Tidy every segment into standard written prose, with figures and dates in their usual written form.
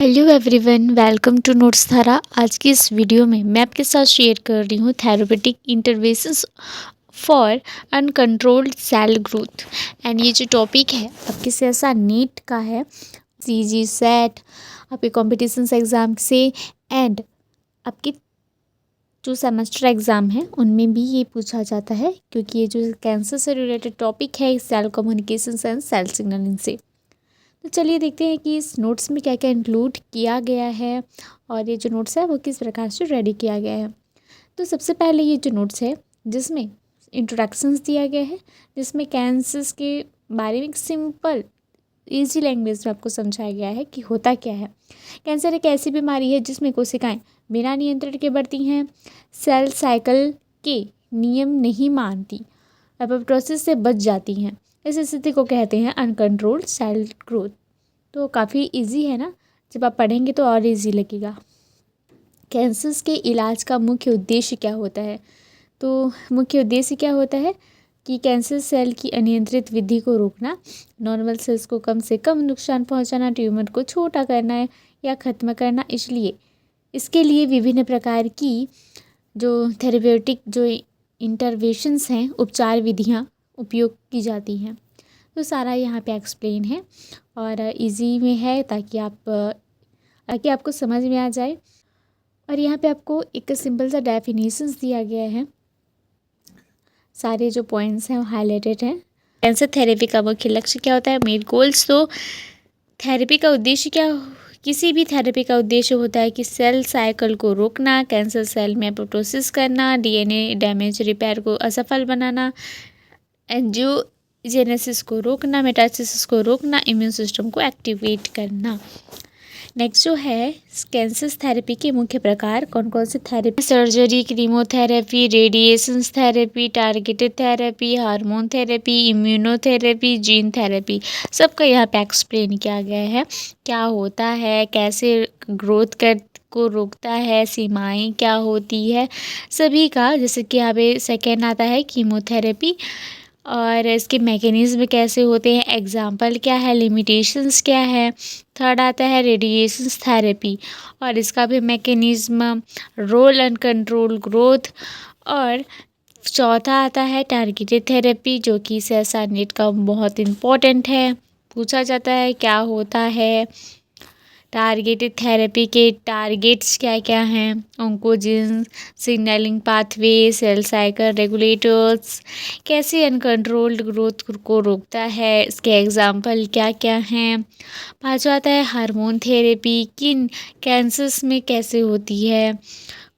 Hello everyone, welcome to notes Dhara. आज की इस वीडियो में मैं आपके साथ शेयर कर रही हूँ therapeutic interventions for uncontrolled cell growth. And ये जो टॉपिक है आपके CSA नीट का है, CG सेट, आपके कॉम्पिटिशन्स एग्ज़ाम से एंड आपके जो सेमेस्टर एग्ज़ाम है उनमें भी ये पूछा जाता है, क्योंकि ये जो कैंसर से रिलेटेड टॉपिक है cell communication and cell signalling से। तो चलिए देखते हैं कि इस नोट्स में क्या क्या इंक्लूड किया गया है और ये जो नोट्स है वो किस प्रकार से रेडी किया गया है। तो सबसे पहले ये जो नोट्स है जिसमें इंट्रोडक्शंस दिया गया है, जिसमें कैंसर्स के बारे में एक सिंपल ईजी लैंग्वेज में आपको समझाया गया है कि होता क्या है। कैंसर एक ऐसी बीमारी है जिसमें कोशिकाएं बिना नियंत्रण के बढ़ती हैं, सेल साइकिल के नियम नहीं मानती, एपोप्टोसिस से बच जाती हैं। इस स्थिति को कहते हैं अनकंट्रोल्ड सेल ग्रोथ। तो काफ़ी इजी है ना, जब आप पढ़ेंगे तो और इजी लगेगा। कैंसर्स के इलाज का मुख्य उद्देश्य क्या होता है? तो मुख्य उद्देश्य क्या होता है कि कैंसर सेल की अनियंत्रित वृद्धि को रोकना, नॉर्मल सेल्स को कम से कम नुकसान पहुंचाना, ट्यूमर को छोटा करना है या ख़त्म करना। इसलिए इसके लिए विभिन्न प्रकार की जो थेरेप्यूटिक जो इंटरवेंशंस हैं, उपचार विधियाँ उपयोग की जाती हैं। तो सारा यहाँ पे एक्सप्लेन है और इजी में है ताकि आपको समझ में आ जाए। और यहाँ पे आपको एक सिंपल सा डेफिनेशंस दिया गया है, सारे जो पॉइंट्स हैं वो हाईलाइटेड हैं। कैंसर थेरेपी का मुख्य लक्ष्य क्या होता है, मेन गोल्स। तो थेरेपी का उद्देश्य क्या, किसी भी थेरेपी का उद्देश्य होता है कि सेल साइकिल को रोकना, कैंसर सेल में एपोप्टोसिस करना, DNA डैमेज रिपेयर को असफल बनाना, एंजियोजेनेसिस को रोकना, मेटास्टेसिस को रोकना, इम्यून सिस्टम को एक्टिवेट करना। नेक्स्ट जो है कैंसर थेरेपी के मुख्य प्रकार कौन कौन से therapy, surgery, chemotherapy, radiation therapy, targeted therapy, hormone therapy, immunotherapy, gene therapy, सबका यहाँ पे एक्सप्लेन किया गया है। क्या होता है, कैसे ग्रोथ को रोकता है, सीमाएं क्या होती है, सभी का। जैसे कि यहाँ पे सेकेंड आता है कीमोथेरेपी और इसके मैकेनिज्म कैसे होते हैं, एग्जाम्पल क्या है, लिमिटेशंस क्या है। थर्ड आता है रेडिएशन थेरेपी और इसका भी मैकेनिज्म, रोल अनकंट्रोल ग्रोथ। और चौथा आता है टारगेटेड थेरेपी, जो कि CSA नीट का बहुत इम्पोर्टेंट है, पूछा जाता है क्या होता है। टारगेटेड थेरेपी के टारगेट्स क्या क्या हैं, oncogene, signalling pathway, cell cycle regulators, कैसे अनकंट्रोल्ड ग्रोथ को रोकता है, इसके एग्जाम्पल क्या क्या हैं। पाँचवा आता है हार्मोन थेरेपी, किन कैंसर्स में कैसे होती है,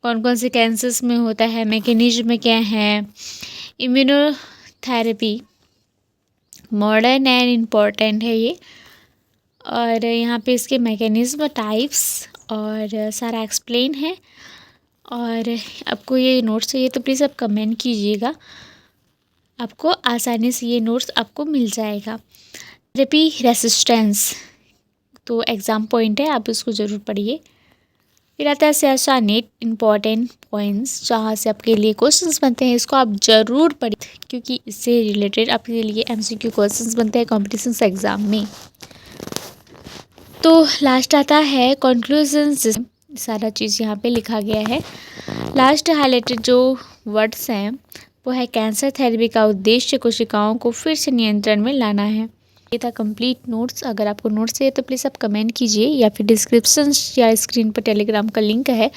कौन कौन से कैंसर्स में होता है, मैकेनिज्म क्या है। इम्यूनोथेरेपी मॉडर्न एंड इम्पॉर्टेंट है ये, और यहाँ पे इसके मैकेनिज्म, टाइप्स और सारा एक्सप्लेन है। और आपको ये नोट्स चाहिए तो प्लीज़ आप कमेंट कीजिएगा, आपको आसानी से ये नोट्स आपको मिल जाएगा। थेरेपी रेसिस्टेंस तो एग्ज़ाम पॉइंट है, आप इसको ज़रूर पढ़िए। फिर आता है CSA नीट इम्पॉर्टेंट पॉइंट्स, जहाँ से आपके लिए क्वेश्चंस बनते हैं, इसको आप ज़रूर पढ़िए, क्योंकि इससे रिलेटेड आपके लिए MCQ क्वेश्चंस बनते हैं कॉम्पिटिशन्स एग्ज़ाम में। तो लास्ट आता है कंक्लूजन्स, सारा चीज़ यहाँ पे लिखा गया है। लास्ट हाईलाइटेड जो वर्ड्स हैं वो है कैंसर थेरेपी का उद्देश्य कोशिकाओं को फिर से नियंत्रण में लाना है। ये था कंप्लीट नोट्स। अगर आपको नोट्स चाहिए तो प्लीज़ आप कमेंट कीजिए या फिर डिस्क्रिप्शन या स्क्रीन पर टेलीग्राम का लिंक है,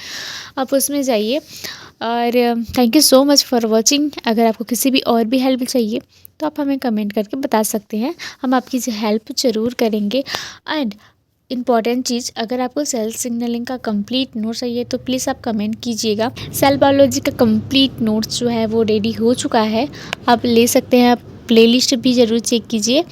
आप उसमें जाइए। और thank you so much for watching. अगर आपको किसी भी और भी हेल्प चाहिए तो आप हमें कमेंट करके बता सकते हैं, हम आपकी हेल्प ज़रूर करेंगे। एंड इम्पॉर्टेंट चीज़, अगर आपको सेल सिग्नलिंग का कंप्लीट नोट्स चाहिए तो प्लीज़ आप कमेंट कीजिएगा। सेल बायोलॉजी का कंप्लीट नोट्स जो है वो रेडी हो चुका है, आप ले सकते हैं। आप प्लेलिस्ट भी ज़रूर चेक कीजिए।